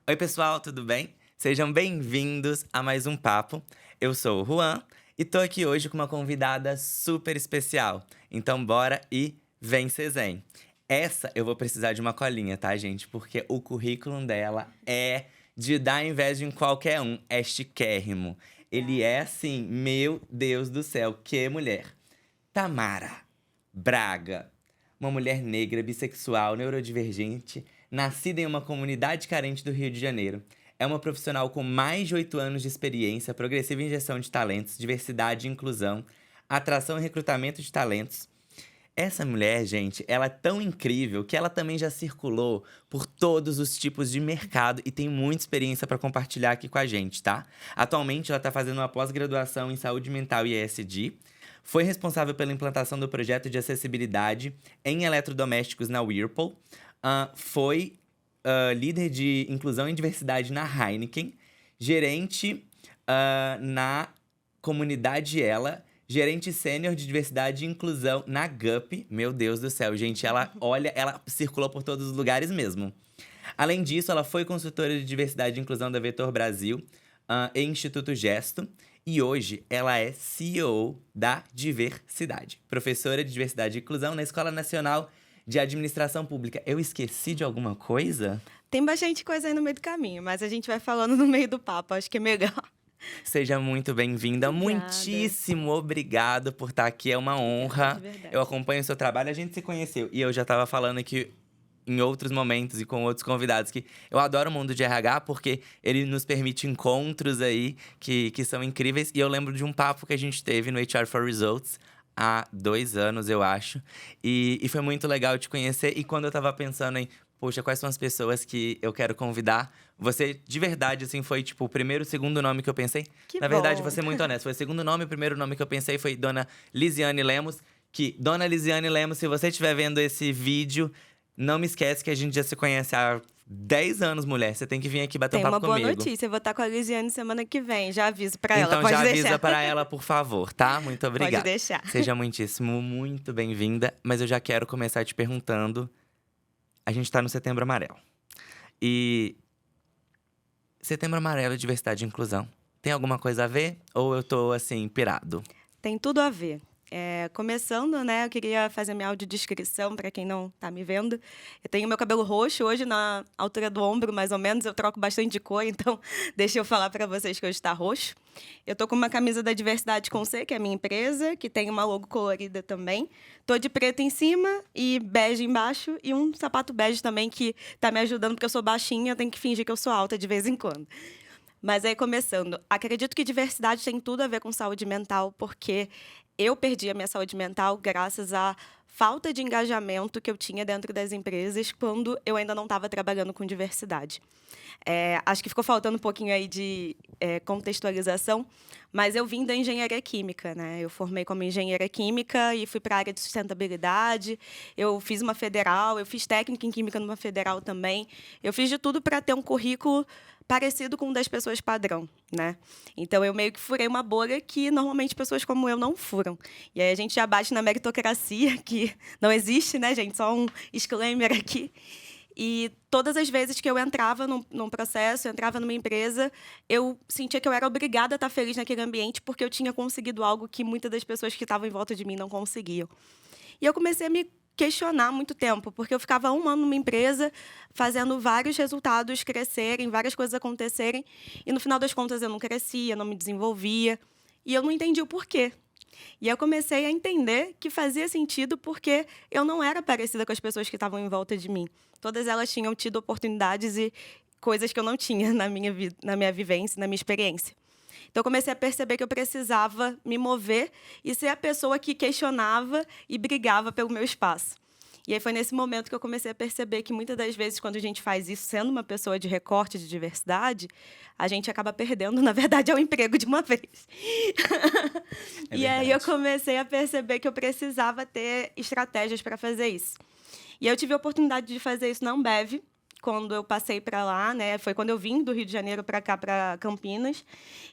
Oi, pessoal, tudo bem? Sejam bem-vindos a mais um papo. Eu sou o Juan e tô aqui hoje com uma convidada super especial. Então, bora e vem ser zen. Essa eu vou precisar de uma colinha, tá, gente? Porque o currículo dela é de dar inveja em qualquer um. É chiquérrimo. Ele é assim, meu Deus do céu, que mulher. Tamara Braga, uma mulher negra, bissexual, neurodivergente, nascida em uma comunidade carente do Rio de Janeiro. É uma profissional com mais de 8 anos de experiência, progressiva em gestão de talentos, diversidade e inclusão, atração e recrutamento de talentos. Essa mulher, gente, ela é tão incrível que ela também já circulou por todos os tipos de mercado e tem muita experiência para compartilhar aqui com a gente, tá? Atualmente, ela está fazendo uma pós-graduação em saúde mental e ESG. Foi responsável pela implantação do projeto de acessibilidade em eletrodomésticos na Whirlpool. Foi líder de inclusão e diversidade na Heineken. Gerente na comunidade Ela. Gerente sênior de diversidade e inclusão na GUP. Meu Deus do céu, gente, ela circulou por todos os lugares mesmo. Além disso, ela foi consultora de diversidade e inclusão da Vetor Brasil e Instituto Gesto. E hoje ela é CEO da Diversidade, professora de diversidade e inclusão na Escola Nacional de Administração Pública. Eu esqueci de alguma coisa? Tem bastante coisa aí no meio do caminho, mas a gente vai falando no meio do papo, acho que é melhor. Seja muito bem-vinda. Obrigada. Muitíssimo obrigado por estar aqui. É uma Obrigada, de honra. Eu verdade. acompanho o seu trabalho. A gente se conheceu e eu já estava falando aqui em outros momentos e com outros convidados que eu adoro o mundo de RH porque ele nos permite encontros aí que são incríveis. E eu lembro de um papo que a gente teve no HR for Results há 2 anos, eu acho. E foi muito legal te conhecer. E quando eu tava pensando em, poxa, quais são as pessoas que eu quero convidar? Você, de verdade, assim, foi tipo o primeiro, segundo nome que eu pensei. Que Na verdade, vou bom. ser muito honesto, foi o segundo nome, o primeiro nome que eu pensei foi Dona Lisiane Lemos. Que, Dona Lisiane Lemos, se você estiver vendo esse vídeo, não me esquece que a gente já se conhece há 10 anos, mulher. Você tem que vir aqui bater um Tem papo uma boa comigo. notícia, eu vou estar com a Lisiane semana que vem, já aviso pra ela, Então pode já avisa deixar. para ela, por favor, tá? Muito Pode obrigado. deixar. Seja muitíssimo, muito bem-vinda. Mas eu já quero começar te perguntando. A gente tá no Setembro Amarelo. E Setembro Amarelo, diversidade e inclusão. Tem alguma coisa a ver? Ou eu tô, assim, pirado? Tem tudo a ver. Começando, né, eu queria fazer minha audiodescrição para quem não está me vendo. Eu tenho meu cabelo roxo hoje na altura do ombro, mais ou menos. Eu troco bastante de cor, então deixa eu falar para vocês que hoje está roxo. Eu tô com uma camisa da Diversidade com C, que é a minha empresa, que tem uma logo colorida também. Tô de preto em cima e bege embaixo e um sapato bege também que tá me ajudando porque eu sou baixinha, eu tenho que fingir que eu sou alta de vez em quando. Mas aí, começando, acredito que diversidade tem tudo a ver com saúde mental, porque eu perdi a minha saúde mental graças à falta de engajamento que eu tinha dentro das empresas quando eu ainda não estava trabalhando com diversidade. Acho que ficou faltando um pouquinho aí de contextualização, mas eu vim da engenharia química, né? Eu formei como engenheira química e fui para a área de sustentabilidade. Eu fiz uma federal, eu fiz técnica em química numa federal também. Eu fiz de tudo para ter um currículo parecido com o das pessoas padrão, né? Então eu meio que furei uma bolha que normalmente pessoas como eu não furam. E aí a gente já bate na meritocracia, que não existe, né, gente? Só um disclaimer aqui. E todas as vezes que eu entrava num processo, eu entrava numa empresa, eu sentia que eu era obrigada a estar feliz naquele ambiente porque eu tinha conseguido algo que muitas das pessoas que estavam em volta de mim não conseguiam. E eu comecei a me questionar há muito tempo, porque eu ficava 1 ano numa empresa, fazendo vários resultados crescerem, várias coisas acontecerem, e no final das contas eu não crescia, não me desenvolvia, e eu não entendia o porquê. E eu comecei a entender que fazia sentido porque eu não era parecida com as pessoas que estavam em volta de mim. Todas elas tinham tido oportunidades e coisas que eu não tinha na minha vida, na minha vivência, na minha experiência. Então, eu comecei a perceber que eu precisava me mover e ser a pessoa que questionava e brigava pelo meu espaço. E aí foi nesse momento que eu comecei a perceber que muitas das vezes, quando a gente faz isso sendo uma pessoa de recorte de diversidade, a gente acaba perdendo, na verdade, é o emprego de uma vez. É E aí eu verdade. comecei a perceber que eu precisava ter estratégias para fazer isso. E eu tive a oportunidade de fazer isso na Ambev, quando eu passei para lá, né? Foi quando eu vim do Rio de Janeiro para cá, para Campinas,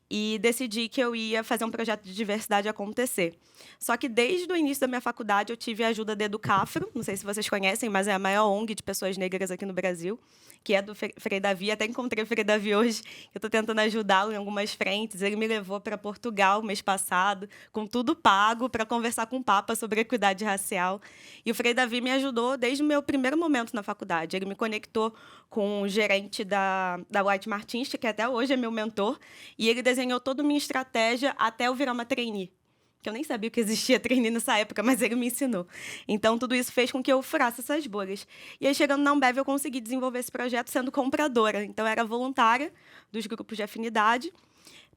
e decidi que eu ia fazer um projeto de diversidade acontecer. Só que desde o início da minha faculdade eu tive a ajuda da Educafro, não sei se vocês conhecem, mas é a maior ONG de pessoas negras aqui no Brasil, que é do Frei Davi. Até encontrei o Frei Davi hoje, eu estou tentando ajudá-lo em algumas frentes. Ele me levou para Portugal mês passado, com tudo pago, para conversar com o Papa sobre equidade racial. E o Frei Davi me ajudou desde o meu primeiro momento na faculdade. Ele me conectou com o gerente da White Martins, que até hoje é meu mentor, e ele desenhou toda a minha estratégia até eu virar uma trainee. Que eu nem sabia que existia trainee nessa época, mas ele me ensinou. Então, tudo isso fez com que eu furasse essas bolhas. E aí, chegando na Ambev, eu consegui desenvolver esse projeto sendo compradora. Então, eu era voluntária dos grupos de afinidade.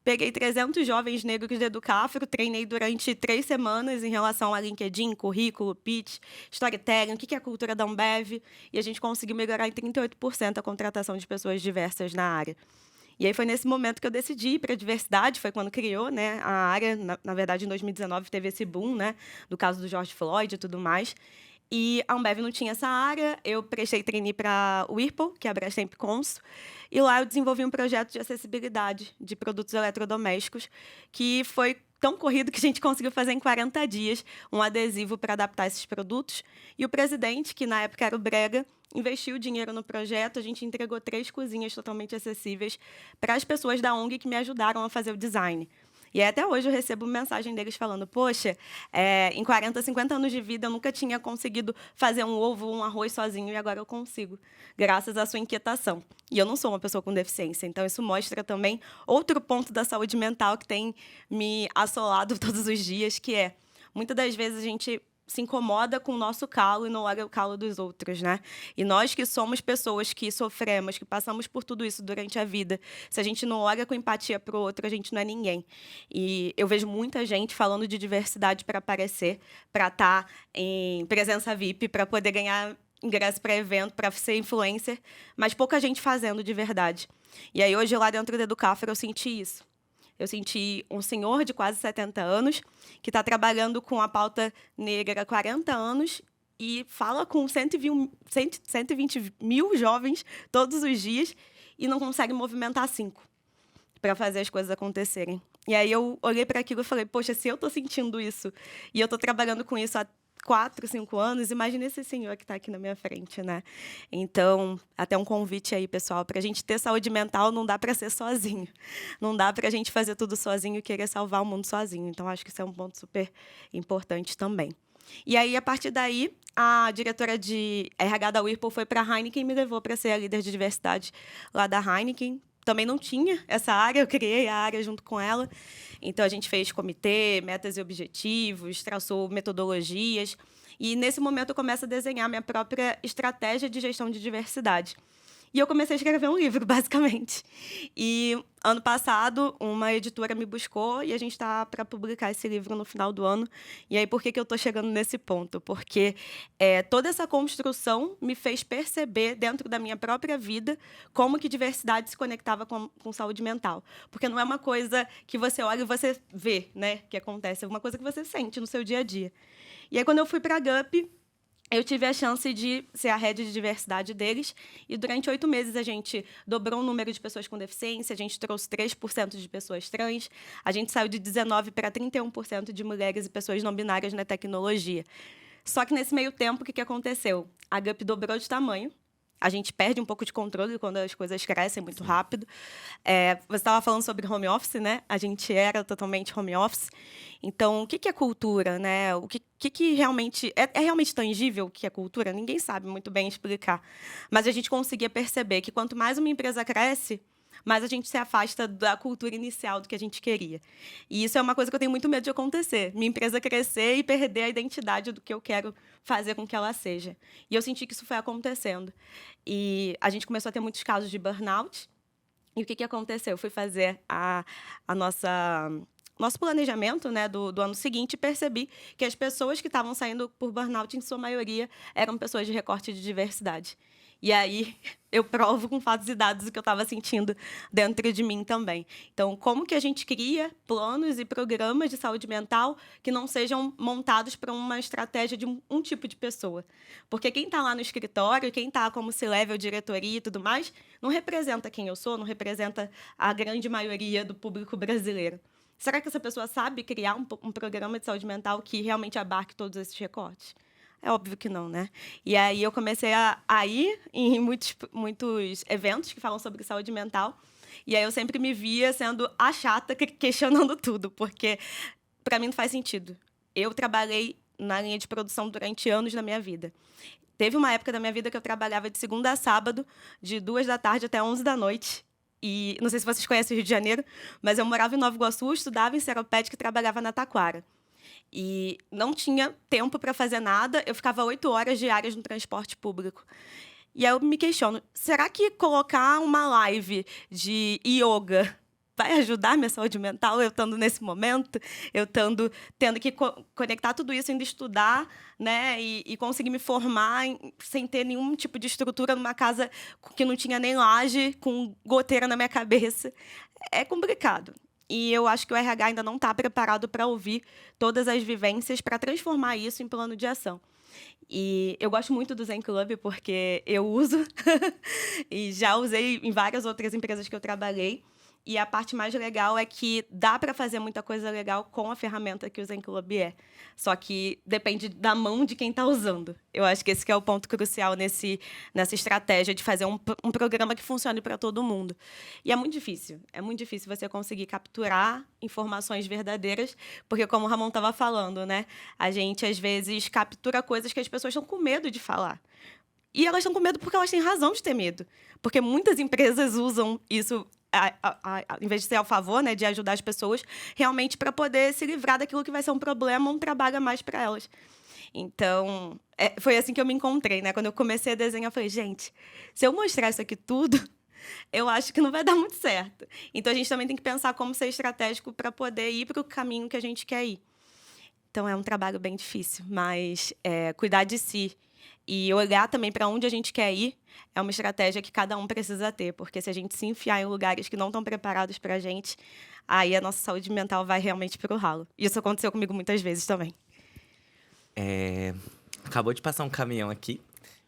Peguei 300 jovens negros da Educafro, treinei durante 3 semanas em relação a LinkedIn, currículo, pitch, storytelling, o que é a cultura da Ambev. E a gente conseguiu melhorar em 38% a contratação de pessoas diversas na área. E aí foi nesse momento que eu decidi ir para a diversidade, foi quando criou, né, a área. Na verdade, em 2019 teve esse boom, né, do caso do George Floyd e tudo mais. E a Ambev não tinha essa área, eu prestei trainee para o Whirlpool, que é a Brastemp Consul, e lá eu desenvolvi um projeto de acessibilidade de produtos eletrodomésticos, que foi tão corrido que a gente conseguiu fazer em 40 dias um adesivo para adaptar esses produtos. E o presidente, que na época era o Brega, investiu dinheiro no projeto. A gente entregou 3 cozinhas totalmente acessíveis para as pessoas da ONG que me ajudaram a fazer o design. E aí, até hoje eu recebo mensagem deles falando: poxa, em 40, 50 anos de vida eu nunca tinha conseguido fazer um ovo, um arroz sozinho, e agora eu consigo, graças à sua inquietação. E eu não sou uma pessoa com deficiência, então isso mostra também outro ponto da saúde mental que tem me assolado todos os dias, que é, muitas das vezes a gente se incomoda com o nosso calo e não olha o calo dos outros, né? E nós que somos pessoas que sofremos, que passamos por tudo isso durante a vida, se a gente não olha com empatia para o outro, a gente não é ninguém. E eu vejo muita gente falando de diversidade para aparecer, para estar em presença VIP, para poder ganhar ingresso para evento, para ser influencer, mas pouca gente fazendo de verdade. E aí hoje lá dentro da Educafro eu senti isso. Eu senti um senhor de quase 70 anos que está trabalhando com a pauta negra há 40 anos e fala com 120 mil jovens todos os dias e não consegue movimentar 5 para fazer as coisas acontecerem. E aí eu olhei para aquilo e falei: poxa, se eu estou sentindo isso e eu estou trabalhando com isso há 4, 5 anos, imagina esse senhor que está aqui na minha frente, né? Então, até um convite aí, pessoal, para a gente ter saúde mental, não dá para ser sozinho. Não dá para a gente fazer tudo sozinho e querer salvar o mundo sozinho. Então, acho que isso é um ponto super importante também. E aí, a partir daí, a diretora de RH da Whirlpool foi para a Heineken e me levou para ser a líder de diversidade lá da Heineken. Também não tinha essa área, eu criei a área junto com ela. Então, a gente fez comitê, metas e objetivos, traçou metodologias. E, nesse momento, eu começo a desenhar minha própria estratégia de gestão de diversidade. E eu comecei a escrever um livro, basicamente. E, ano passado, uma editora me buscou e a gente está para publicar esse livro no final do ano. E aí, por que eu estou chegando nesse ponto? Porque toda essa construção me fez perceber, dentro da minha própria vida, como que diversidade se conectava com saúde mental. Porque não é uma coisa que você olha e você vê, né, que acontece. É uma coisa que você sente no seu dia a dia. E aí, quando eu fui para a GUP, eu tive a chance de ser a head de diversidade deles, e durante 8 meses a gente dobrou o número de pessoas com deficiência, a gente trouxe 3% de pessoas trans, a gente saiu de 19% para 31% de mulheres e pessoas não binárias na tecnologia. Só que nesse meio tempo, o que aconteceu? A GUP dobrou de tamanho, a gente perde um pouco de controle quando as coisas crescem muito rápido. Você estava falando sobre home office, né? A gente era totalmente home office. Então, o que é cultura, né? O que realmente... É realmente tangível o que é cultura? Ninguém sabe muito bem explicar. Mas a gente conseguia perceber que quanto mais uma empresa cresce, mais a gente se afasta da cultura inicial do que a gente queria. E isso é uma coisa que eu tenho muito medo de acontecer. Minha empresa crescer e perder a identidade do que eu quero fazer com que ela seja. E eu senti que isso foi acontecendo. E a gente começou a ter muitos casos de burnout. E o que aconteceu? Eu fui fazer nosso planejamento, né, do ano seguinte, percebi que as pessoas que estavam saindo por burnout, em sua maioria, eram pessoas de recorte de diversidade. E aí eu provo com fatos e dados o que eu estava sentindo dentro de mim também. Então, como que a gente cria planos e programas de saúde mental que não sejam montados para uma estratégia de um tipo de pessoa? Porque quem está lá no escritório, quem está como C-level, diretoria e tudo mais, não representa quem eu sou, não representa a grande maioria do público brasileiro. Será que essa pessoa sabe criar um programa de saúde mental que realmente abarque todos esses recortes? É óbvio que não, né? E aí eu comecei a ir em muitos eventos que falam sobre saúde mental. E aí eu sempre me via sendo a chata questionando tudo, porque para mim não faz sentido. Eu trabalhei na linha de produção durante anos da minha vida. Teve uma época da minha vida que eu trabalhava de segunda a sábado, de 2 da tarde até 11 da noite. E não sei se vocês conhecem o Rio de Janeiro, mas eu morava em Nova Iguaçu, estudava em Seropédica e trabalhava na Taquara. E não tinha tempo para fazer nada, eu ficava 8 horas diárias no transporte público. E aí eu me questiono, será que colocar uma live de yoga vai ajudar minha saúde mental, eu estando nesse momento, eu tendo que conectar tudo isso, ainda estudar, né, e conseguir me formar sem ter nenhum tipo de estrutura numa casa que não tinha nem laje, com goteira na minha cabeça? É complicado. E eu acho que o RH ainda não está preparado para ouvir todas as vivências, para transformar isso em plano de ação. E eu gosto muito do Zen Club porque eu uso e já usei em várias outras empresas que eu trabalhei. E a parte mais legal é que dá para fazer muita coisa legal com a ferramenta que o Zen Club é. Só que depende da mão de quem está usando. Eu acho que esse que é o ponto crucial nessa estratégia de fazer um programa que funcione para todo mundo. E é muito difícil. É muito difícil você conseguir capturar informações verdadeiras, porque como o Ramon estava falando, né? A gente, às vezes, captura coisas que as pessoas estão com medo de falar. E elas estão com medo porque elas têm razão de ter medo. Porque muitas empresas usam isso, em vez de ser ao favor, né, de ajudar as pessoas, realmente para poder se livrar daquilo que vai ser um problema, um trabalho a mais para elas. Então, foi assim que eu me encontrei, né? Quando eu comecei a desenhar, eu falei, gente, se eu mostrar isso aqui tudo, eu acho que não vai dar muito certo. Então, a gente também tem que pensar como ser estratégico para poder ir para o caminho que a gente quer ir. Então, é um trabalho bem difícil, mas cuidar de si e olhar também para onde a gente quer ir é uma estratégia que cada um precisa ter, porque se a gente se enfiar em lugares que não estão preparados para a gente, aí a nossa saúde mental vai realmente para o ralo. Isso aconteceu comigo muitas vezes também. Acabou de passar um caminhão aqui,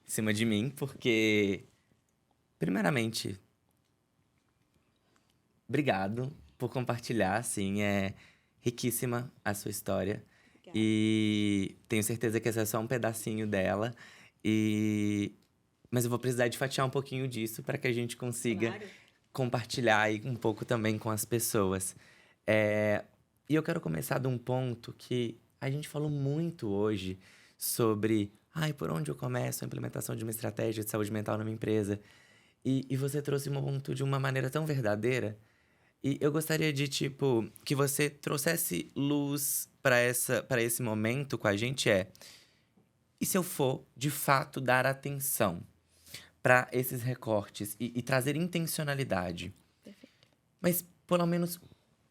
em cima de mim, porque, primeiramente, obrigado por compartilhar, assim, é riquíssima a sua história. Obrigada. E tenho certeza que esse é só um pedacinho dela. Mas eu vou precisar de fatiar um pouquinho disso para que a gente consiga compartilhar aí um pouco também com as pessoas. E eu quero começar de um ponto que a gente falou muito hoje sobre por onde eu começo a implementação de uma estratégia de saúde mental numa empresa. E você trouxe um ponto de uma maneira tão verdadeira. E eu gostaria de, que você trouxesse luz para esse momento com a gente. E se eu for, de fato, dar atenção para esses recortes e trazer intencionalidade? Perfeito. Mas, pelo menos,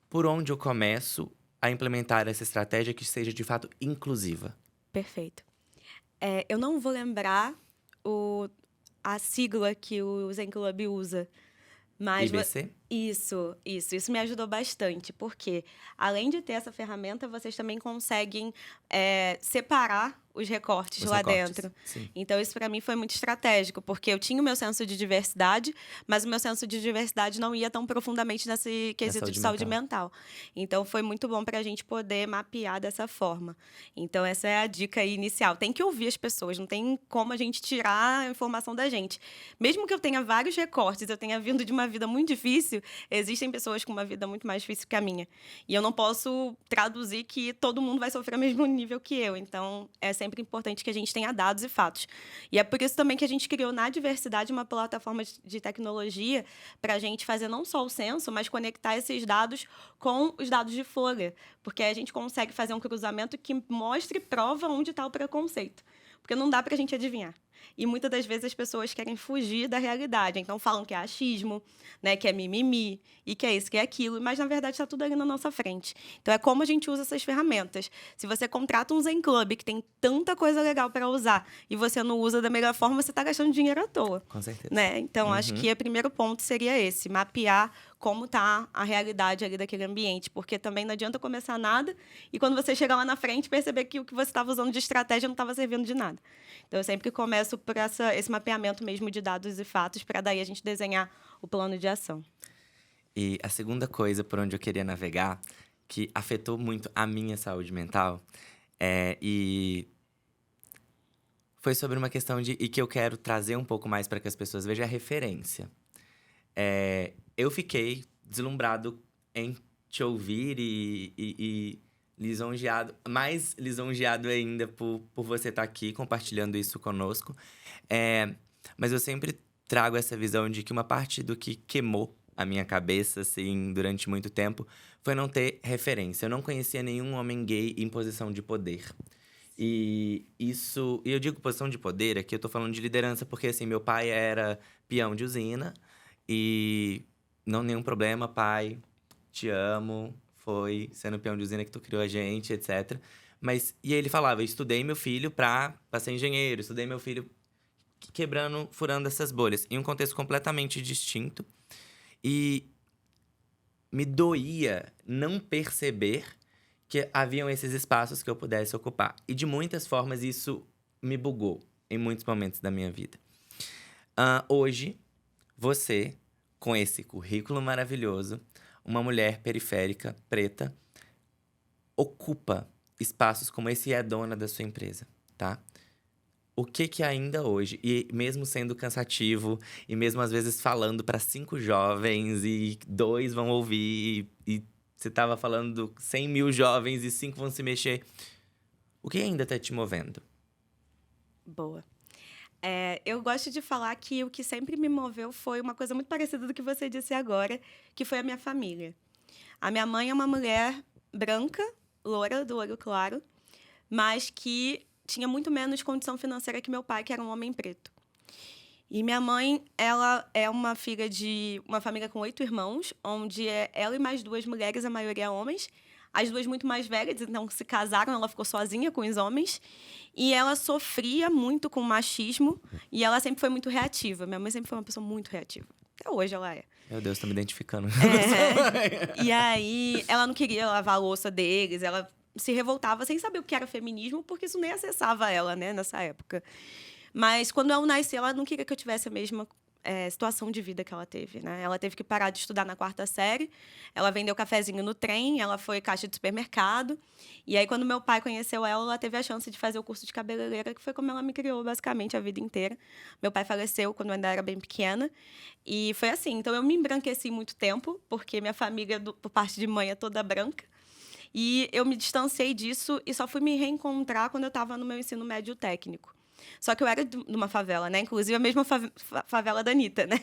por onde eu começo a implementar essa estratégia que seja, de fato, inclusiva? Perfeito. Eu não vou lembrar a sigla que o Zen Club usa. Mas IBC? Isso me ajudou bastante, porque além de ter essa ferramenta, vocês também conseguem separar os recortes lá dentro. Sim. Então, isso para mim foi muito estratégico, porque eu tinha o meu senso de diversidade, mas o meu senso de diversidade não ia tão profundamente nesse quesito de saúde mental. Então, foi muito bom para a gente poder mapear dessa forma. Então, essa é a dica aí inicial. Tem que ouvir as pessoas, não tem como a gente tirar a informação da gente. Mesmo que eu tenha vários recortes, eu tenha vindo de uma vida muito difícil, existem pessoas com uma vida muito mais difícil que a minha. E eu não posso traduzir que todo mundo vai sofrer o mesmo nível que eu. Então, é sempre importante que a gente tenha dados e fatos. E é por isso também que a gente criou na Diversidade uma plataforma de tecnologia para a gente fazer não só o censo, mas conectar esses dados com os dados de Folha. Porque aí a gente consegue fazer um cruzamento que mostre e prova onde está o preconceito. Porque não dá para a gente adivinhar. e muitas das vezes as pessoas querem fugir da realidade. Então falam que é achismo, né, que é mimimi, e que é isso, que é aquilo, mas na verdade está tudo ali na nossa frente. Então é como a gente usa essas ferramentas. Se você contrata um Zen Club que tem tanta coisa legal para usar e você não usa da melhor forma, você está gastando dinheiro à toa. Com certeza. Né? Então acho que o primeiro ponto seria esse, mapear como está a realidade ali daquele ambiente, porque também não adianta começar nada e quando você chegar lá na frente perceber que o que você estava usando de estratégia não estava servindo de nada. Então eu sempre começo por esse mapeamento mesmo de dados e fatos para daí a gente desenhar o plano de ação. E a segunda coisa por onde eu queria navegar, que afetou muito a minha saúde mental, e foi sobre uma questão e que eu quero trazer um pouco mais para que as pessoas vejam a referência. Eu fiquei deslumbrado em te ouvir e lisonjeado, mais lisonjeado ainda por você estar aqui compartilhando isso conosco. Mas eu sempre trago essa visão de que uma parte do que queimou a minha cabeça, assim, durante muito tempo, foi não ter referência. Eu não conhecia nenhum homem gay em posição de poder. E eu digo posição de poder, aqui eu tô falando de liderança, porque assim, meu pai era peão de usina e não nenhum problema, pai, te amo, foi sendo peão de usina que tu criou a gente, etc. Mas, e aí ele falava, eu estudei meu filho pra ser engenheiro, estudei meu filho furando essas bolhas, em um contexto completamente distinto. E me doía não perceber que haviam esses espaços que eu pudesse ocupar. E de muitas formas isso me bugou em muitos momentos da minha vida. Hoje, você, com esse currículo maravilhoso, uma mulher periférica, preta, ocupa espaços como esse e é dona da sua empresa, tá? O que ainda hoje, e mesmo sendo cansativo, e mesmo às vezes falando para 5 jovens e 2 vão ouvir, e você tava falando 100 mil jovens e 5 vão se mexer. O que ainda tá te movendo? Boa. Eu gosto de falar que o que sempre me moveu foi uma coisa muito parecida do que você disse agora, que foi a minha família. A minha mãe é uma mulher branca, loura, do olho claro, mas que tinha muito menos condição financeira que meu pai, que era um homem preto. E minha mãe, ela é uma filha de uma família com 8 irmãos, onde ela e mais 2 mulheres, a maioria homens. As 2 muito mais velhas, então se casaram, ela ficou sozinha com os homens. E ela sofria muito com machismo e ela sempre foi muito reativa. Minha mãe sempre foi uma pessoa muito reativa. Até hoje ela é. Meu Deus, tô me identificando. E aí, ela não queria lavar a louça deles, ela se revoltava sem saber o que era feminismo, porque isso nem acessava ela, né, nessa época. Mas quando eu nasci, ela não queria que eu tivesse a mesma situação de vida que ela teve, né? Ela teve que parar de estudar na 4ª série, ela vendeu cafezinho no trem, ela foi caixa de supermercado. E aí, quando meu pai conheceu ela teve a chance de fazer o curso de cabeleireira, que foi como ela me criou, basicamente, a vida inteira. Meu pai faleceu quando eu ainda era bem pequena. E foi assim. Então, eu me embranqueci muito tempo, porque minha família, por parte de mãe, é toda branca. E eu me distanciei disso e só fui me reencontrar quando eu estava no meu ensino médio técnico. Só que eu era de uma favela, né? Inclusive a mesma favela da Anitta, né?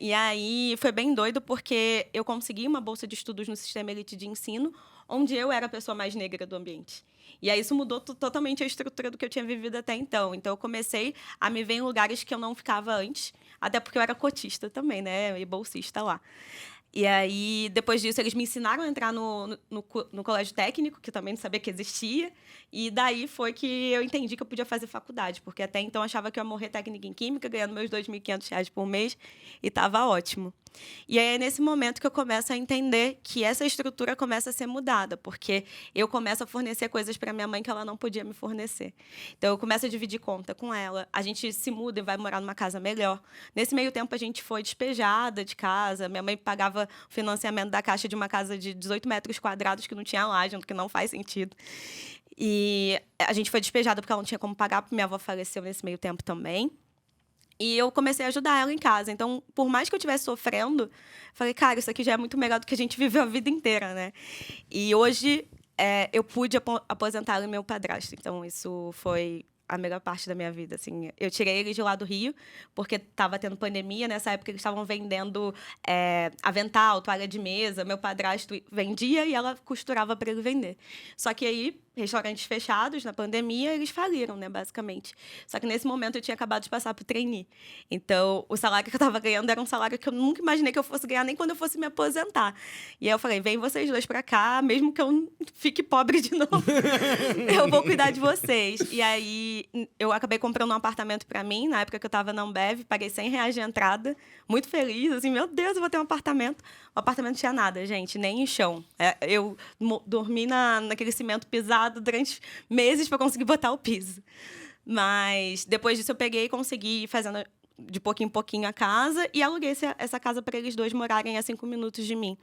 E aí foi bem doido porque eu consegui uma bolsa de estudos no sistema elite de ensino, onde eu era a pessoa mais negra do ambiente. E aí isso mudou totalmente a estrutura do que eu tinha vivido até então. Então eu comecei a me ver em lugares que eu não ficava antes, até porque eu era cotista também, né? E bolsista lá. E aí, depois disso, eles me ensinaram a entrar no colégio técnico, que eu também não sabia que existia. E daí foi que eu entendi que eu podia fazer faculdade, porque até então eu achava que eu ia morrer técnica em química, ganhando meus R$2.500 por mês, e estava ótimo. E aí é nesse momento que eu começo a entender que essa estrutura começa a ser mudada, porque eu começo a fornecer coisas para minha mãe que ela não podia me fornecer. Então eu começo a dividir conta com ela, a gente se muda e vai morar numa casa melhor. Nesse meio tempo a gente foi despejada de casa, minha mãe pagava o financiamento da Caixa de uma casa de 18 metros quadrados que não tinha laje, que não faz sentido. E a gente foi despejada porque ela não tinha como pagar, porque minha avó faleceu nesse meio tempo também. E eu comecei a ajudar ela em casa. Então, por mais que eu estivesse sofrendo, falei, cara, isso aqui já é muito melhor do que a gente viveu a vida inteira, né? E hoje eu pude aposentar ela e meu padrasto. Então, isso foi a melhor parte da minha vida, assim. Eu tirei eles de lá do Rio, porque estava tendo pandemia. Nessa época, eles estavam vendendo avental, toalha de mesa. Meu padrasto vendia e ela costurava para ele vender. Só que aí, restaurantes fechados na pandemia, eles faliram, né, basicamente. Só que nesse momento eu tinha acabado de passar pro trainee. Então, o salário que eu estava ganhando era um salário que eu nunca imaginei que eu fosse ganhar nem quando eu fosse me aposentar. E aí eu falei, vem vocês dois para cá, mesmo que eu fique pobre de novo, eu vou cuidar de vocês. E aí eu acabei comprando um apartamento para mim, na época que eu estava na Ambev, paguei R$ 100 de entrada, muito feliz, assim, meu Deus, eu vou ter um apartamento. O apartamento não tinha nada, gente, nem em chão. Eu dormi naquele cimento pisado durante meses para conseguir botar o piso. Mas depois disso eu peguei e consegui ir fazendo de pouquinho em pouquinho a casa e aluguei essa casa para eles dois morarem a 5 minutos de mim.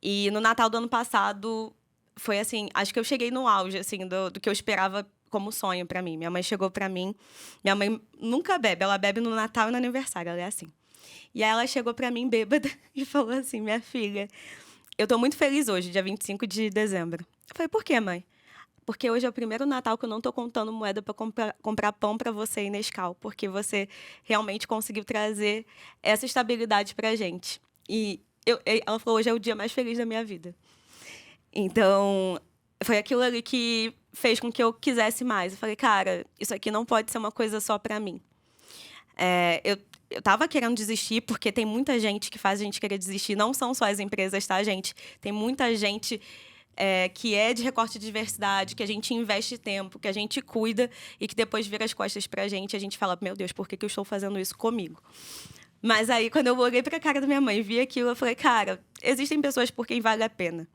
E no Natal do ano passado foi assim, acho que eu cheguei no auge assim do que eu esperava como sonho para mim. Minha mãe chegou para mim. Minha mãe nunca bebe, ela bebe no Natal e no aniversário, ela é assim. E aí ela chegou para mim bêbada e falou assim: "Minha filha, eu tô muito feliz hoje, dia 25 de dezembro". Eu falei: "Por quê, mãe?" Porque hoje é o primeiro Natal que eu não tô contando moeda para comprar pão para você e Nescau, porque você realmente conseguiu trazer essa estabilidade pra gente. E ela falou, hoje é o dia mais feliz da minha vida. Então, foi aquilo ali que fez com que eu quisesse mais. Eu falei, cara, isso aqui não pode ser uma coisa só pra mim. Eu tava querendo desistir, porque tem muita gente que faz a gente querer desistir. Não são só as empresas, tá, gente? Tem muita gente que é de recorte de diversidade, que a gente investe tempo, que a gente cuida e que depois vira as costas pra gente e a gente fala, meu Deus, por que eu estou fazendo isso comigo? Mas aí, quando eu olhei pra cara da minha mãe e vi aquilo, eu falei, cara, existem pessoas por quem vale a pena.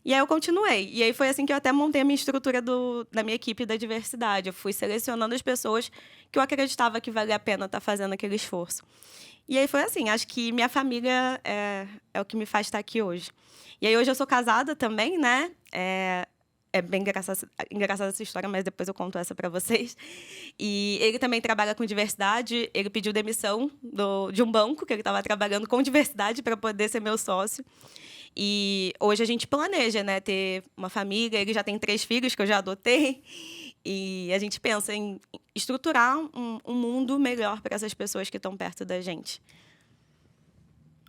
E aí eu continuei. E aí foi assim que eu até montei a minha estrutura da minha equipe da diversidade. Eu fui selecionando as pessoas que eu acreditava que valia a pena estar fazendo aquele esforço. E aí foi assim, acho que minha família é o que me faz estar aqui hoje. E aí hoje eu sou casada também, né? É bem engraçada essa história, mas depois eu conto essa para vocês. E ele também trabalha com diversidade. Ele pediu demissão de um banco que ele estava trabalhando com diversidade para poder ser meu sócio. E hoje a gente planeja, né, ter uma família. Ele já tem 3 filhos que eu já adotei. E a gente pensa em estruturar um mundo melhor para essas pessoas que estão perto da gente.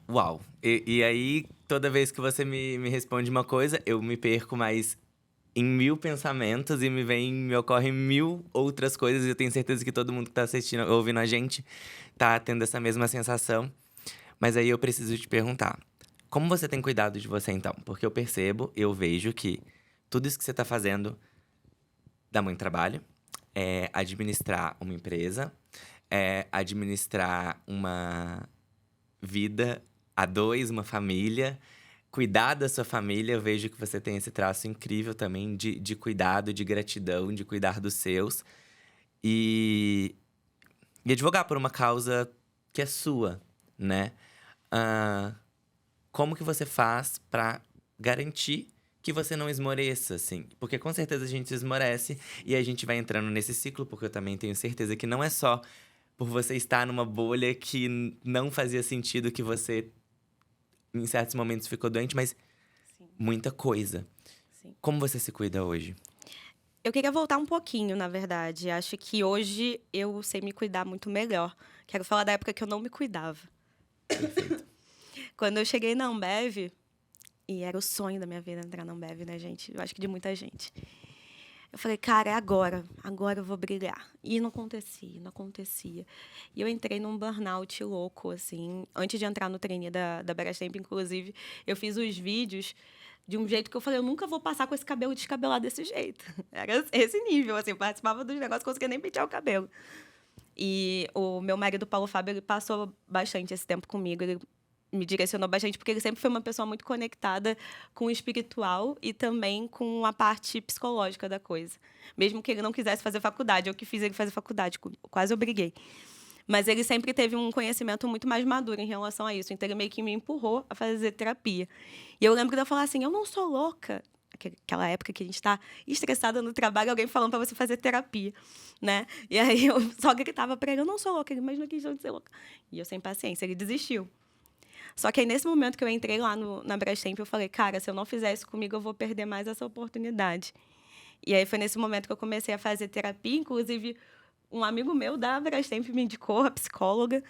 Uau! E aí, toda vez que você me responde uma coisa, eu me perco mais em 1000 pensamentos e me ocorrem 1000 outras coisas. E eu tenho certeza que todo mundo que tá assistindo, ouvindo a gente, tá tendo essa mesma sensação. Mas aí eu preciso te perguntar, como você tem cuidado de você então? Porque eu vejo que tudo isso que você tá fazendo dá muito trabalho. É administrar uma empresa, é administrar uma vida a 2, uma família. Cuidar da sua família, eu vejo que você tem esse traço incrível também de cuidado, de gratidão, de cuidar dos seus. E advogar por uma causa que é sua, né? Como que você faz pra garantir que você não esmoreça, assim? Porque com certeza a gente esmorece e a gente vai entrando nesse ciclo, porque eu também tenho certeza que não é só por você estar numa bolha que não fazia sentido, que você, em certos momentos, ficou doente, mas Sim. muita coisa. Sim. Como você se cuida hoje? Eu queria voltar um pouquinho, na verdade. Acho que hoje eu sei me cuidar muito melhor. Quero falar da época que eu não me cuidava. Perfeito. Quando eu cheguei na Ambev, e era o sonho da minha vida entrar na Ambev, né, gente? Eu acho que de muita gente. Eu falei, cara, é agora. Agora eu vou brilhar. E não acontecia, não acontecia. E eu entrei num burnout louco, assim. Antes de entrar no trainee da Brastemp, inclusive, eu fiz os vídeos de um jeito que eu falei, eu nunca vou passar com esse cabelo descabelado desse jeito. Era esse nível, assim. Eu participava dos negócios, conseguia nem pentear o cabelo. E o meu marido, Paulo Fábio, ele passou bastante esse tempo comigo. Ele me direcionou bastante, porque ele sempre foi uma pessoa muito conectada com o espiritual e também com a parte psicológica da coisa. Mesmo que ele não quisesse fazer faculdade, eu que fiz ele fazer faculdade, quase obriguei. Mas ele sempre teve um conhecimento muito mais maduro em relação a isso. Então, ele meio que me empurrou a fazer terapia. E eu lembro de eu falar assim, eu não sou louca. Aquela época que a gente está estressada no trabalho, alguém falando para você fazer terapia, né? E aí eu só gritava para ele, eu não sou louca. Ele, mas não quis de ser louca. E eu sem paciência, ele desistiu. Só que aí, nesse momento que eu entrei lá na Brastemp, eu falei, cara, se eu não fizer isso comigo, eu vou perder mais essa oportunidade. E aí foi nesse momento que eu comecei a fazer terapia. Inclusive, um amigo meu da Brastemp me indicou a psicóloga.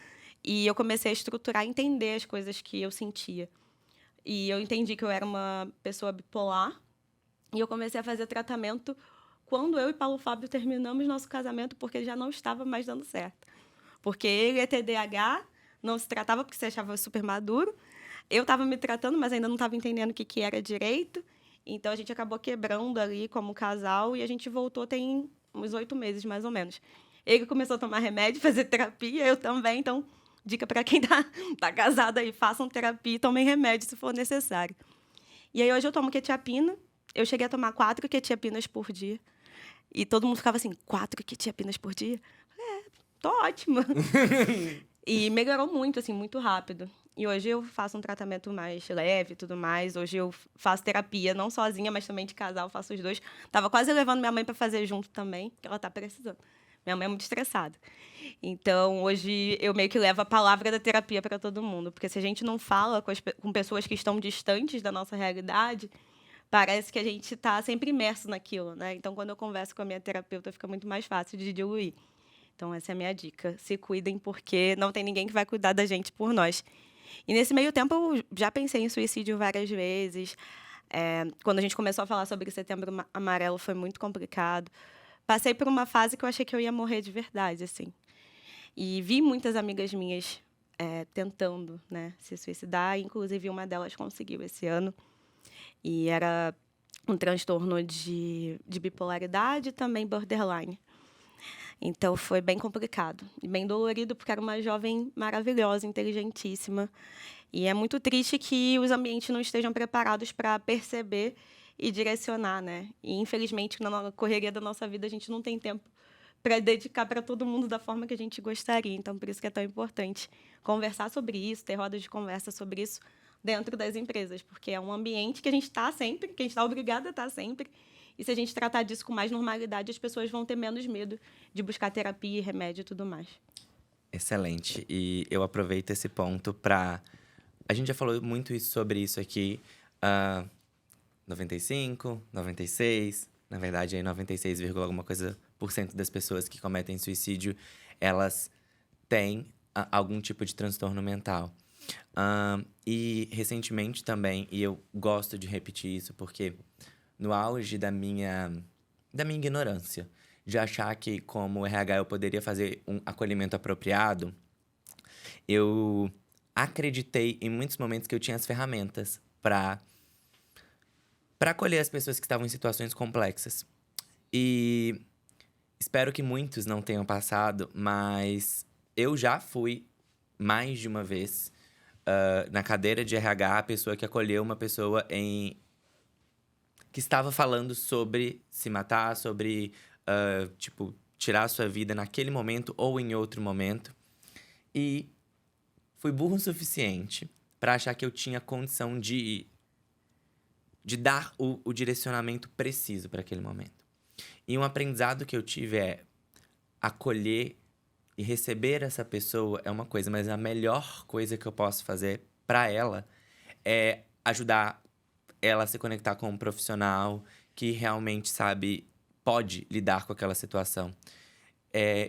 E eu comecei a estruturar, entender as coisas que eu sentia. E eu entendi que eu era uma pessoa bipolar. E eu comecei a fazer tratamento quando eu e Paulo Fábio terminamos nosso casamento, porque ele já não estava mais dando certo. Porque ele é TDAH, não se tratava porque se achava super maduro. Eu estava me tratando, mas ainda não estava entendendo o que era direito. Então, a gente acabou quebrando ali como casal e a gente voltou tem uns 8 meses, mais ou menos. Ele começou a tomar remédio, fazer terapia, eu também. Então, dica para quem tá casado aí, façam terapia e tomem remédio se for necessário. E aí, hoje eu tomo quetiapina. Eu cheguei a tomar 4 quetiapinas por dia. E todo mundo ficava assim, 4 quetiapinas por dia? Tô ótima. E melhorou muito, assim, muito rápido. E hoje eu faço um tratamento mais leve e tudo mais. Hoje eu faço terapia, não sozinha, mas também de casal, faço os dois. Tava quase levando minha mãe para fazer junto também, que ela tá precisando. Minha mãe é muito estressada. Então, hoje eu meio que levo a palavra da terapia para todo mundo. Porque se a gente não fala com pessoas que estão distantes da nossa realidade, parece que a gente tá sempre imerso naquilo, né? Então, quando eu converso com a minha terapeuta, fica muito mais fácil de diluir. Então, essa é a minha dica. Se cuidem, porque não tem ninguém que vai cuidar da gente por nós. E nesse meio tempo, eu já pensei em suicídio várias vezes. Quando a gente começou a falar sobre Setembro Amarelo, foi muito complicado. Passei por uma fase que eu achei que eu ia morrer de verdade, assim. E vi muitas amigas minhas tentando, né, se suicidar. Inclusive, uma delas conseguiu esse ano. E era um transtorno de bipolaridade e também borderline. Então, foi bem complicado e bem dolorido, porque era uma jovem maravilhosa, inteligentíssima. E é muito triste que os ambientes não estejam preparados para perceber e direcionar, né? E, infelizmente, na correria da nossa vida, a gente não tem tempo para dedicar para todo mundo da forma que a gente gostaria. Então, por isso que é tão importante conversar sobre isso, ter rodas de conversa sobre isso dentro das empresas, porque é um ambiente que a gente está sempre, que a gente está obrigado a estar sempre. E se a gente tratar disso com mais normalidade, as pessoas vão ter menos medo de buscar terapia, remédio e tudo mais. Excelente. E eu aproveito esse ponto para... A gente já falou muito sobre isso aqui. 95, 96... Na verdade, aí 96, alguma coisa por cento das pessoas que cometem suicídio, elas têm algum tipo de transtorno mental. E recentemente também, e eu gosto de repetir isso porque no auge da minha ignorância, de achar que como RH eu poderia fazer um acolhimento apropriado, eu acreditei em muitos momentos que eu tinha as ferramentas para acolher as pessoas que estavam em situações complexas. E espero que muitos não tenham passado, mas eu já fui mais de uma vez na cadeira de RH a pessoa que acolheu uma pessoa que estava falando sobre se matar, sobre, tirar a sua vida naquele momento ou em outro momento. E fui burro o suficiente para achar que eu tinha condição de dar o direcionamento preciso para aquele momento. E um aprendizado que eu tive é acolher e receber essa pessoa é uma coisa, mas a melhor coisa que eu posso fazer para ela é ajudar ela a se conectar com um profissional que realmente pode lidar com aquela situação.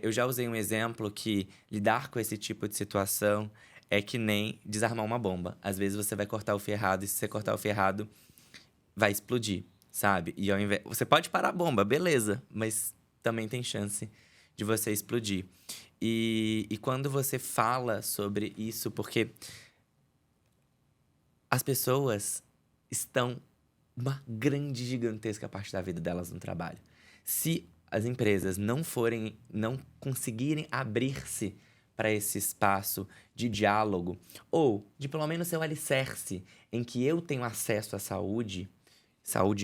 Eu já usei um exemplo que lidar com esse tipo de situação é que nem desarmar uma bomba. Às vezes você vai cortar o fio errado e se você cortar o fio errado, vai explodir, sabe? E ao invés... Você pode parar a bomba, beleza, mas também tem chance de você explodir. E quando você fala sobre isso, porque as pessoas estão uma grande, gigantesca parte da vida delas no trabalho. Se as empresas não conseguirem abrir-se para esse espaço de diálogo, ou de pelo menos ser o alicerce em que eu tenho acesso à saúde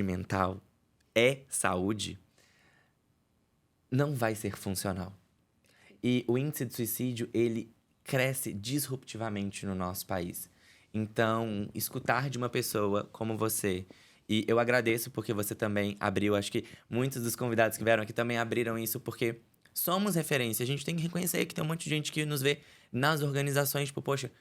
mental é saúde, não vai ser funcional. E o índice de suicídio, ele cresce disruptivamente no nosso país. Então, escutar de uma pessoa como você, e eu agradeço porque você também abriu, acho que muitos dos convidados que vieram aqui também abriram isso, porque somos referência. A gente tem que reconhecer que tem um monte de gente que nos vê nas organizações, tipo, poxa,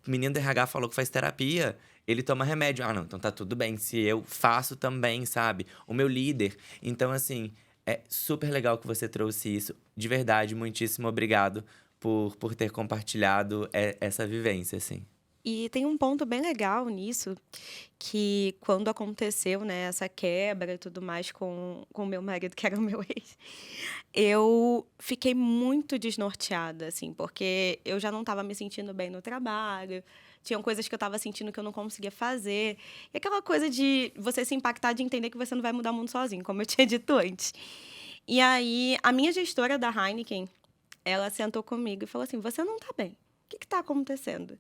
menino do RH falou que faz terapia, ele toma remédio. Ah, não, então tá tudo bem. Se eu faço também, sabe? O meu líder. Então, assim, é super legal que você trouxe isso. De verdade, muitíssimo obrigado por ter compartilhado essa vivência, assim. E tem um ponto bem legal nisso, que quando aconteceu, né, essa quebra e tudo mais com o meu marido, que era o meu ex, eu fiquei muito desnorteada, assim, porque eu já não estava me sentindo bem no trabalho, tinham coisas que eu estava sentindo que eu não conseguia fazer. E aquela coisa de você se impactar de entender que você não vai mudar o mundo sozinho, como eu tinha dito antes. E aí, a minha gestora da Heineken, ela sentou comigo e falou assim: você não tá bem. O que está acontecendo?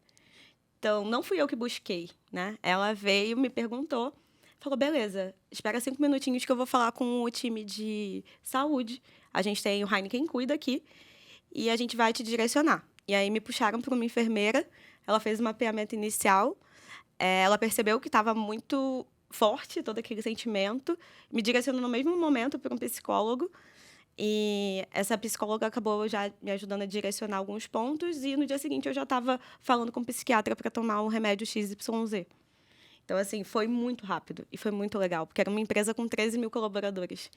Então, não fui eu que busquei, né? Ela veio, me perguntou, falou: beleza, espera 5 minutinhos que eu vou falar com o time de saúde. A gente tem o Heineken Cuida aqui e a gente vai te direcionar. E aí me puxaram para uma enfermeira, ela fez um mapeamento inicial, ela percebeu que estava muito forte todo aquele sentimento, me direcionou no mesmo momento para um psicólogo. E essa psicóloga acabou já me ajudando a direcionar alguns pontos. E no dia seguinte eu já estava falando com o psiquiatra para tomar um remédio XYZ. Então, assim, foi muito rápido e foi muito legal, porque era uma empresa com 13 mil colaboradores.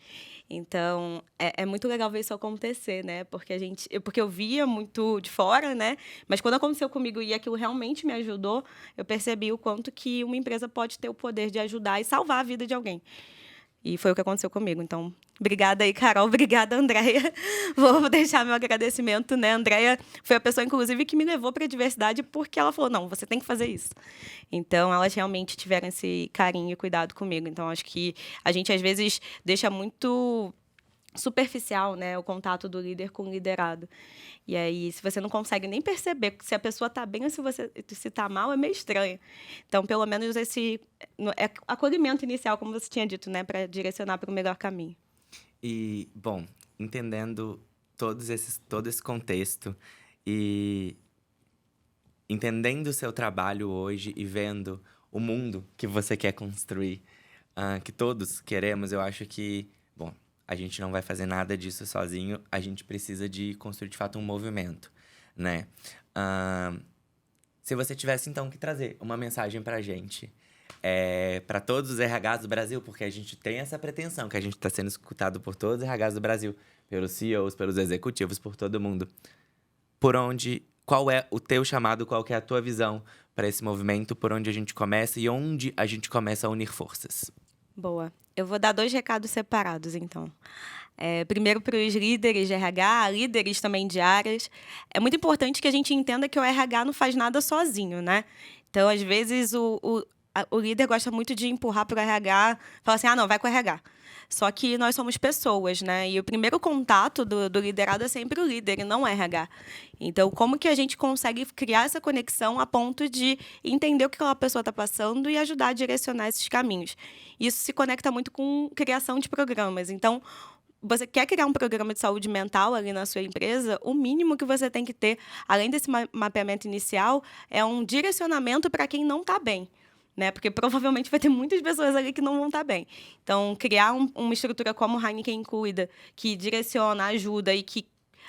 Então, é muito legal ver isso acontecer, né? Porque eu via muito de fora, né? Mas quando aconteceu comigo e aquilo realmente me ajudou, eu percebi o quanto que uma empresa pode ter o poder de ajudar e salvar a vida de alguém. E foi o que aconteceu comigo. Então, obrigada aí, Carol. Obrigada, Andréia. Vou deixar meu agradecimento, né? Andréia foi a pessoa, inclusive, que me levou para a diversidade porque ela falou: não, você tem que fazer isso. Então, elas realmente tiveram esse carinho e cuidado comigo. Então, acho que a gente, às vezes, deixa muito superficial, né, o contato do líder com o liderado. E aí, se você não consegue nem perceber se a pessoa está bem ou se está mal, é meio estranho. Então, pelo menos esse acolhimento inicial, como você tinha dito, né, para direcionar para o melhor caminho. E, bom, entendendo todo esse contexto e entendendo o seu trabalho hoje e vendo o mundo que você quer construir, que todos queremos, eu acho que, bom, a gente não vai fazer nada disso sozinho, a gente precisa de construir, de fato, um movimento, né? Se você tivesse, então, que trazer uma mensagem pra gente, para todos os RHs do Brasil, porque a gente tem essa pretensão, que a gente está sendo escutado por todos os RHs do Brasil, pelos CEOs, pelos executivos, por todo mundo. Qual é o teu chamado, qual que é a tua visão para esse movimento, por onde a gente começa e onde a gente começa a unir forças? Boa. Eu vou dar 2 recados separados, então. Primeiro, para os líderes de RH, líderes também de áreas. É muito importante que a gente entenda que o RH não faz nada sozinho, né? Então, às vezes, o líder gosta muito de empurrar para o RH, falar assim: ah, não, vai com o RH. Só que nós somos pessoas, né? E o primeiro contato do liderado é sempre o líder, e não o RH. Então, como que a gente consegue criar essa conexão a ponto de entender o que aquela pessoa está passando e ajudar a direcionar esses caminhos? Isso se conecta muito com criação de programas. Então, você quer criar um programa de saúde mental ali na sua empresa, o mínimo que você tem que ter, além desse mapeamento inicial, é um direcionamento para quem não está bem. Né? Porque provavelmente vai ter muitas pessoas ali que não vão estar bem. Então, criar uma estrutura como o Heineken Cuida, que direciona, ajuda e que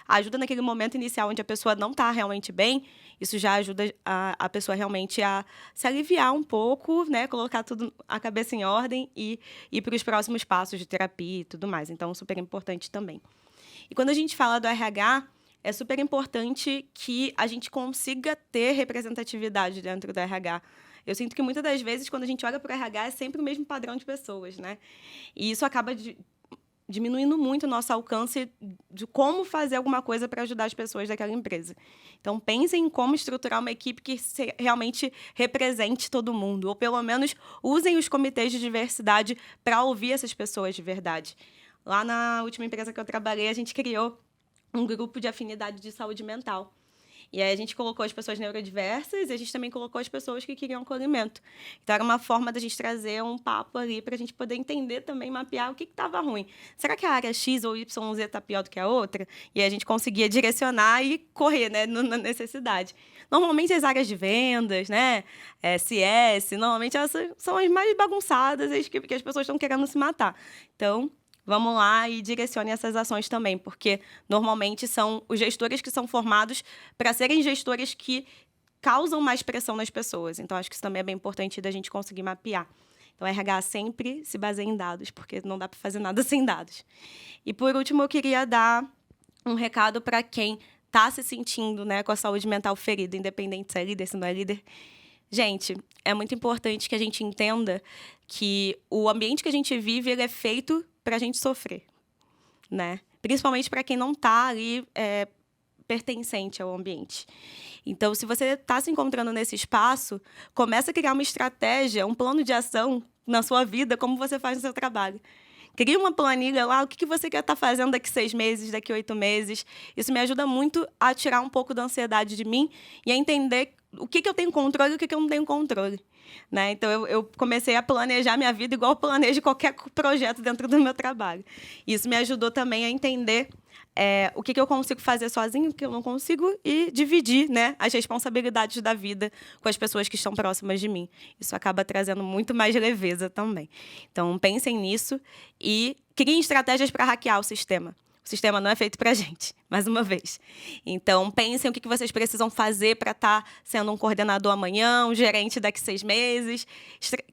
ajuda naquele momento inicial onde a pessoa não está realmente bem, isso já ajuda a pessoa realmente a se aliviar um pouco, né? Colocar tudo, a cabeça em ordem e ir para os próximos passos de terapia e tudo mais. Então, super importante também. E quando a gente fala do RH, é super importante que a gente consiga ter representatividade dentro do RH. Eu sinto que muitas das vezes, quando a gente olha para o RH, é sempre o mesmo padrão de pessoas, né? E isso acaba diminuindo muito o nosso alcance de como fazer alguma coisa para ajudar as pessoas daquela empresa. Então, pensem em como estruturar uma equipe que realmente represente todo mundo, ou pelo menos usem os comitês de diversidade para ouvir essas pessoas de verdade. Lá na última empresa que eu trabalhei, a gente criou um grupo de afinidade de saúde mental. E aí a gente colocou as pessoas neurodiversas e a gente também colocou as pessoas que queriam acolhimento. Então, era uma forma da gente trazer um papo ali para a gente poder entender também, mapear o que estava ruim. Será que a área X ou YZ está pior do que a outra? E aí a gente conseguia direcionar e correr, né, na necessidade. Normalmente, as áreas de vendas, né, CS, normalmente elas são as mais bagunçadas, que as pessoas estão querendo se matar. Então, vamos lá e direcione essas ações também, porque normalmente são os gestores que são formados para serem gestores que causam mais pressão nas pessoas. Então, acho que isso também é bem importante da gente conseguir mapear. Então, RH sempre se baseia em dados, porque não dá para fazer nada sem dados. E, por último, eu queria dar um recado para quem está se sentindo, né, com a saúde mental ferida, independente se é líder, se não é líder. Gente, é muito importante que a gente entenda que o ambiente que a gente vive ele é feito para a gente sofrer, né? Principalmente para quem não está ali pertencente ao ambiente. Então, se você está se encontrando nesse espaço, começa a criar uma estratégia, um plano de ação na sua vida, como você faz no seu trabalho. Cria uma planilha lá, o que você quer estar fazendo daqui 6 meses, daqui 8 meses. Isso me ajuda muito a tirar um pouco da ansiedade de mim e a entender o que eu tenho controle e o que eu não tenho controle. Né? Então, eu comecei a planejar minha vida igual eu planejo qualquer projeto dentro do meu trabalho. Isso me ajudou também a entender o que eu consigo fazer sozinho, o que eu não consigo, e dividir, né, as responsabilidades da vida com as pessoas que estão próximas de mim. Isso acaba trazendo muito mais leveza também. Então, pensem nisso e criem estratégias para hackear o sistema. O sistema não é feito para a gente, mais uma vez. Então, pensem o que vocês precisam fazer para estar sendo um coordenador amanhã, um gerente daqui 6 meses.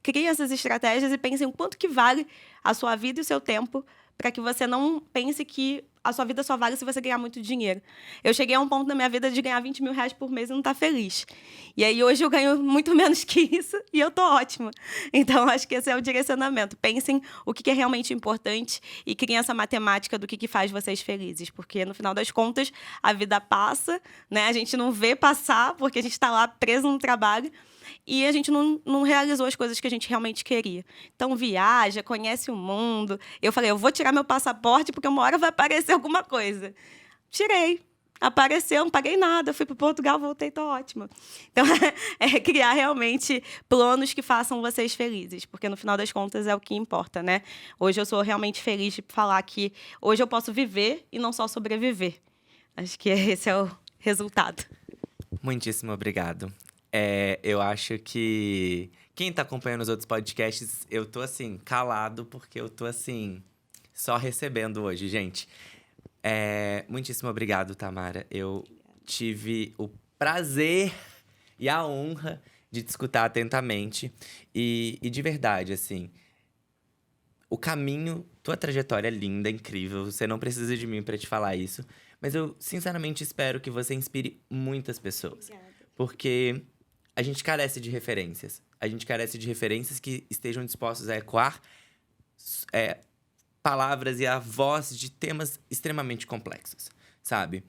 Criem essas estratégias e pensem o quanto que vale a sua vida e o seu tempo para que você não pense que a sua vida só vale se você ganhar muito dinheiro. Eu cheguei a um ponto na minha vida de ganhar 20 mil reais por mês e não estar feliz. E aí, hoje, eu ganho muito menos que isso e eu tô ótima. Então, acho que esse é o direcionamento. Pensem o que é realmente importante e criem essa matemática do que faz vocês felizes. Porque, no final das contas, a vida passa, né? A gente não vê passar porque a gente está lá preso no trabalho. E a gente não realizou as coisas que a gente realmente queria. Então, viaja, conhece o mundo. Eu falei, eu vou tirar meu passaporte porque uma hora vai aparecer alguma coisa. Tirei. Apareceu, não paguei nada. Fui para Portugal, voltei, tô ótima. Então, é criar realmente planos que façam vocês felizes. Porque, no final das contas, é o que importa, né? Hoje eu sou realmente feliz de falar que hoje eu posso viver e não só sobreviver. Acho que esse é o resultado. Muitíssimo obrigado. Eu acho que quem tá acompanhando os outros podcasts, eu tô assim, calado, porque eu tô assim, só recebendo hoje, gente. Muitíssimo obrigado, Tamara. Eu tive o prazer e a honra de te escutar atentamente. E de verdade, assim, o caminho, tua trajetória é linda, incrível. Você não precisa de mim pra te falar isso. Mas eu, sinceramente, espero que você inspire muitas pessoas. Obrigada. Porque a gente carece de referências. A gente carece de referências que estejam dispostos a ecoar palavras e a voz de temas extremamente complexos, sabe?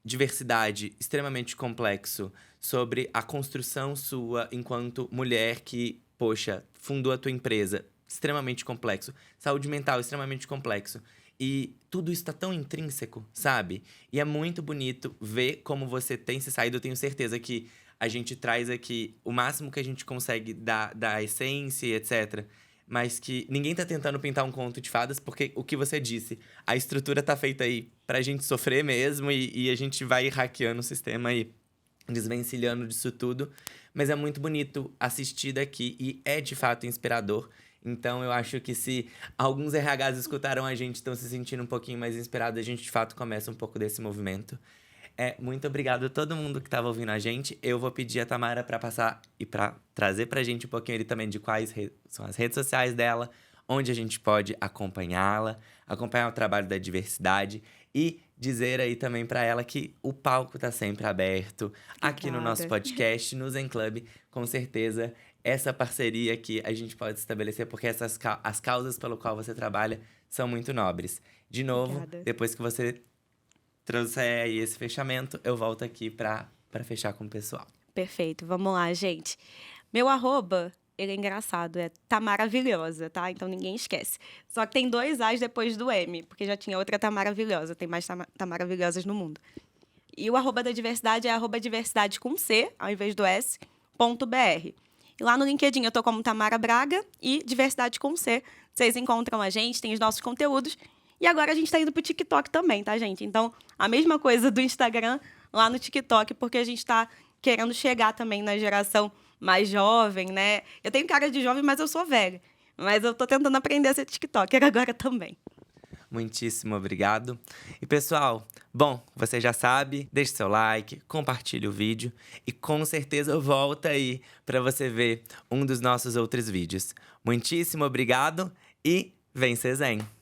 Diversidade, extremamente complexo, sobre a construção sua enquanto mulher que, poxa, fundou a tua empresa, extremamente complexo. Saúde mental, extremamente complexo. E tudo isso tá tão intrínseco, sabe? E é muito bonito ver como você tem se saído. Eu tenho certeza que a gente traz aqui o máximo que a gente consegue da essência, etc. Mas que ninguém tá tentando pintar um conto de fadas, porque o que você disse, a estrutura tá feita aí pra gente sofrer mesmo e a gente vai hackeando o sistema e desvencilhando disso tudo. Mas é muito bonito assistir daqui e é de fato inspirador. Então, eu acho que se alguns RHs escutaram a gente, estão se sentindo um pouquinho mais inspirados, a gente de fato começa um pouco desse movimento. Muito obrigado a todo mundo que estava ouvindo a gente. Eu vou pedir a Tamara para passar e para trazer pra gente um pouquinho ali também de quais são as redes sociais dela, onde a gente pode acompanhá-la, acompanhar o trabalho da diversidade e dizer aí também para ela que o palco tá sempre aberto aqui no nosso podcast, no Zen Club, com certeza. Essa parceria que a gente pode estabelecer, porque as causas pelo qual você trabalha são muito nobres. De novo, Obrigada. Depois que você trouxer aí esse fechamento, eu volto aqui pra fechar com o pessoal. Perfeito, vamos lá, gente. Meu arroba, ele é engraçado, é Tamaravilhosa, tá? Então ninguém esquece. Só que tem 2 As depois do M, porque já tinha outra Tamaravilhosa, tem mais Tamaravilhosas no mundo. E o arroba da diversidade é arroba diversidade com C, ao invés do S, .br. E lá no LinkedIn eu tô como Tamara Braga e diversidade com C. Vocês encontram a gente, tem os nossos conteúdos. E agora a gente tá indo pro TikTok também, tá, gente? Então, a mesma coisa do Instagram lá no TikTok, porque a gente tá querendo chegar também na geração mais jovem, né? Eu tenho cara de jovem, mas eu sou velha. Mas eu tô tentando aprender a ser TikToker agora também. Muitíssimo obrigado. E pessoal, bom, você já sabe, deixe seu like, compartilhe o vídeo e com certeza volta aí para você ver um dos nossos outros vídeos. Muitíssimo obrigado e vem ser zen!